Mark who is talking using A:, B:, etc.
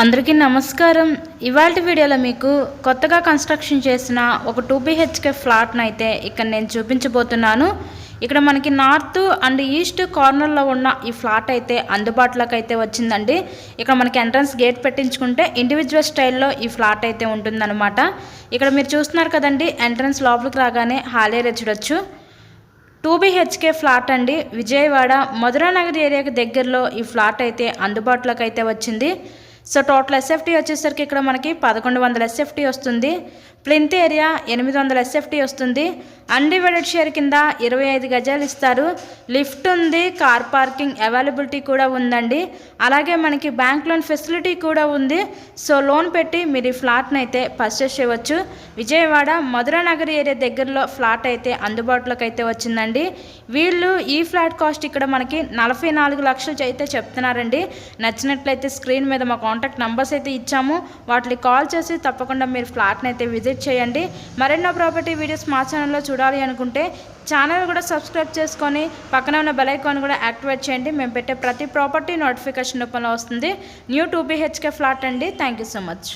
A: అందరికీ నమస్కారం. ఇవాల్టి వీడియోలో మీకు కొత్తగా కన్స్ట్రక్షన్ చేసిన ఒక 2 BHK ఫ్లాట్ని అయితే ఇక్కడ నేను చూపించబోతున్నాను. ఇక్కడ మనకి నార్త్ అండ్ ఈస్ట్ కార్నర్లో ఉన్న ఈ ఫ్లాట్ అయితే అందుబాటులోకి అయితే వచ్చిందండి. ఇక్కడ మనకి ఎంట్రన్స్ గేట్ పెట్టించుకుంటే ఇండివిజువల్ స్టైల్లో ఈ ఫ్లాట్ అయితే ఉంటుందన్నమాట. ఇక్కడ మీరు చూస్తున్నారు కదండి, ఎంట్రన్స్ లోపలికి రాగానే హాల్ ఏరియా చూడొచ్చు. 2 BHK ఫ్లాట్ అండి. విజయవాడ మధురానగర్ ఏరియాకి దగ్గరలో ఈ ఫ్లాట్ అయితే అందుబాటులోకి అయితే వచ్చింది. సో టోటల్ ఎస్ఎఫ్టీ వచ్చేసరికి ఇక్కడ మనకి 1100 ఎస్ఎఫ్టీ వస్తుంది. ప్లింత్ ఏరియా 800 ఎస్ఎఫ్టీ వస్తుంది. అన్డివైడెడ్ షేర్ కింద 25 గజాలు ఇస్తారు. లిఫ్ట్ ఉంది, కార్ పార్కింగ్ అవైలబిలిటీ కూడా ఉందండి. అలాగే మనకి బ్యాంక్ లోన్ ఫెసిలిటీ కూడా ఉంది. సో లోన్ పెట్టి మీరు ఈ ఫ్లాట్ని అయితే పర్చేస్ చేయవచ్చు. విజయవాడ మధురానగర్ ఏరియా దగ్గరలో ఫ్లాట్ అయితే అందుబాటులోకి అయితే వచ్చిందండి. వీళ్ళు ఈ ఫ్లాట్ కాస్ట్ ఇక్కడ మనకి 44 లక్షలు అయితే చెప్తున్నారండి. నచ్చినట్లయితే స్క్రీన్ మీద మా కాంటాక్ట్ నెంబర్స్ అయితే ఇచ్చాము, వాటికి కాల్ చేసి తప్పకుండా మీరు ఫ్లాట్ని అయితే విజిట్ చేయండి. మరెన్నో ప్రాపర్టీ వీడియోస్ మా ఛానల్లో చూడాలి అనుకుంటే ఛానల్ కూడా సబ్స్క్రైబ్ చేసుకొని పక్కన ఉన్న బెల్ ఐకాన్ కూడా యాక్టివేట్ చేయండి. మేము పెట్టే ప్రతి ప్రాపర్టీ నోటిఫికేషన్ రూపంలో వస్తుంది. న్యూ 2 BHK ఫ్లాట్ అండి. Thank you so much.